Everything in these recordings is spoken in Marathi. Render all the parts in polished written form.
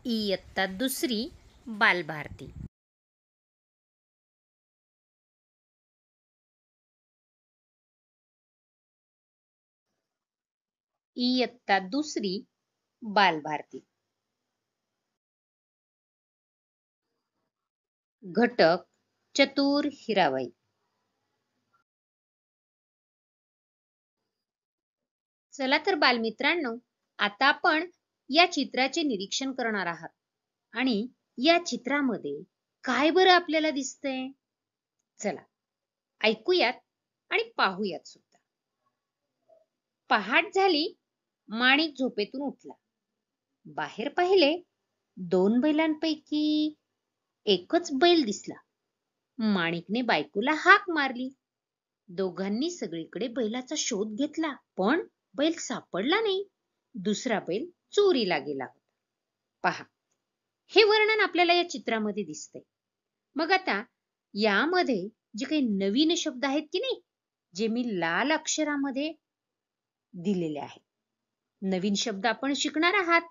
इयत्ता दुसरी बालभारती. इयत्ता दुसरी बालभारती. घटक चतुर हिराबाई. चला तर बालमित्रांनो, आता आपण या चित्राचे निरीक्षण करणार आहात आणि या चित्रामध्ये काय बरं आपल्याला दिसतंय? चला ऐकूयात आणि पाहूयात सुद्धा. पहाट झाली, माणिक झोपेतून उठला. बाहेर पाहिले, 2 बैलांपैकी एकच बैल दिसला. माणिकने बायकोला हाक मारली. दोघांनी सगळीकडे बैलाचा शोध घेतला, पण बैल सापडला नाही. दुसरा बैल चोरीला गेला होता. पहा, हे वर्णन आपल्याला या चित्रामध्ये दिसतंय. मग आता यामध्ये जे काही नवीन शब्द आहेत की नाही, जे मी लाल अक्षरामध्ये दिलेले आहेत, नवीन शब्द आपण शिकणार आहात.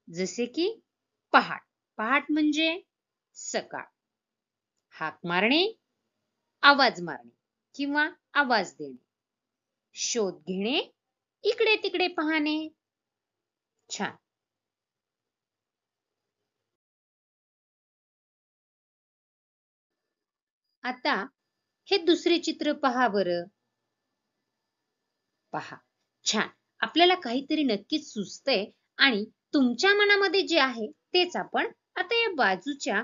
जसे की पहाट. पहाट म्हणजे सकाळ. हाक मारणे, आवाज मारणे किंवा आवाज देणे. शोध घेणे, इकडे तिकडे पाहणे. छान. आता हे दुसरे चित्र पहा बरं. पहा, छान. आपल्याला काहीतरी नक्कीच सुचतंय आणि तुमच्या मनामध्ये जे आहे तेच आपण आता या बाजूच्या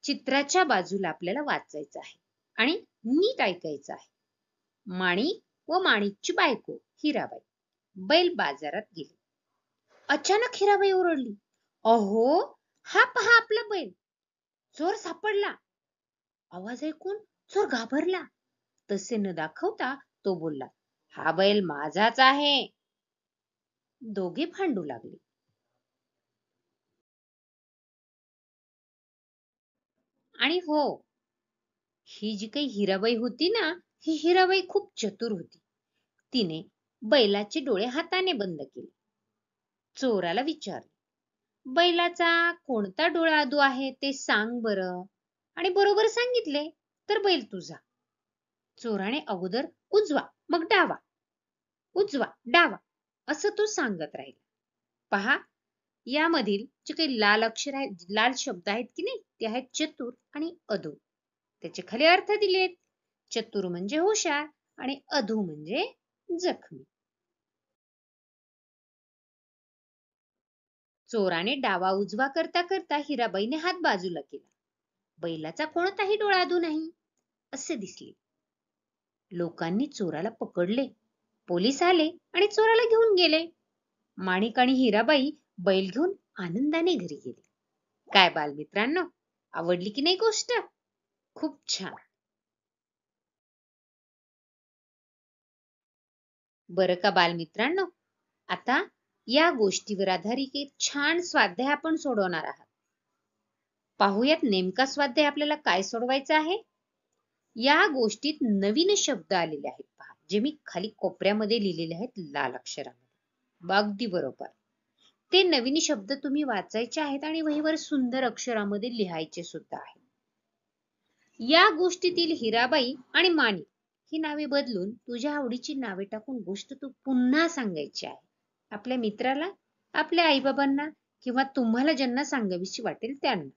चित्राच्या बाजूला आपल्याला वाचायचं आहे आणि नीट ऐकायचं आहे. माणिक व माणिकची बायको हिराबाई बैल बाजारात गेली. अचानक हिराबाई ओरडली, अहो, हा पहा आपला बैल, चोर सापडला. आवाज ऐकून चोर घाबरला. तसे न दाखवता तो बोलला, हा बैल माझाच आहे. दोघे भांडू लागले. आणि हो, ही जी काही हिराबाई होती ना, ही हिराबाई खूप चतुर होती. तिने बैलाचे डोळे हाताने बंद केले. चोराला विचारले, बैलाचा कोणता डोळा अधू आहे ते सांग बरं. आणि बरोबर सांगितले तर बैल तुझा. चोराने अगोदर उजवा, मग डावा, उजवा, डावा असं तो सांगत राहिला. पहा, यामधील जे काही लाल अक्षर आहेत, लाल शब्द आहेत की नाही, ते आहेत चतुर आणि अधू. त्याचे खाली अर्थ दिलेत. चतुर म्हणजे हुशार आणि अधू म्हणजे जखमी. चोराने डावा उजवा करता करता हिराबाईने हात बाजूला केला. बैलाचा कोणताही डोळा अधू नाही असे दिसले. लोकांनी चोराला पकडले. पोलीस आले आणि चोराला घेऊन गेले. माणिक आणि हिराबाई बैल घेऊन आनंदाने घरी गेले. काय बालमित्रांनो, आवडली की नाही गोष्ट? खूप छान. बरं का बालमित्रांनो, आता या गोष्टीवर आधारित एक छान स्वाध्याय आपण सोडवणार आहात. पाहूयात नेमका स्वाध्याय आपल्याला काय सोडवायचा आहे. या गोष्टीत नवीन शब्द आलेले आहेत पहा, जे मी खाली कोपऱ्यामध्ये लिहिलेले आहेत लाल अक्षरामध्ये. अगदी बरोबर. ते नवीन शब्द तुम्ही वाचायचे आहेत आणि वहीवर सुंदर अक्षरामध्ये लिहायचे सुद्धा आहे. या गोष्टीतील हिराबाई आणि माणिक ही नावे बदलून तुझ्या आवडीची नावे टाकून गोष्ट तू पुन्हा सांगायची आहे. आपल्या मित्राला, आपल्या आईबाबांना किंवा तुम्हाला ज्यांना सांगावीशी वाटेल त्यांना.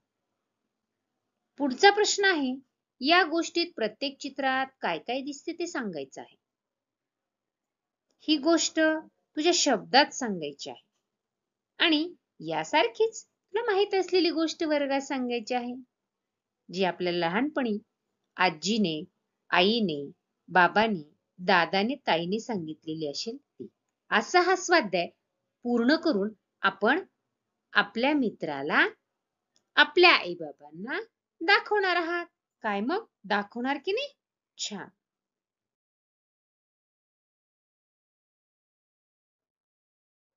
पुढचा प्रश्न आहे, या गोष्टीत प्रत्येक चित्रात काय काय दिसते ते सांगायचं आहे. ही गोष्ट तुझ्या शब्दात सांगायची आहे आणि यासारखीच तुला माहित असलेली गोष्ट वर्गात सांगायची आहे, जी आपल्याला लहानपणी आजीने, आईने, बाबांनी, दादाने, ताईने सांगितलेली असेल ती. असा हा स्वाध्याय पूर्ण करून आपण आपल्या मित्राला, आपल्या आईबाबांना दाखवणार आहात. काय मग, दाखवणार की नाही? छान.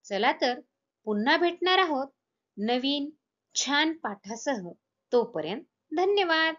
चला तर पुन्हा भेटणार आहोत नवीन छान पाठासह. तोपर्यंत धन्यवाद.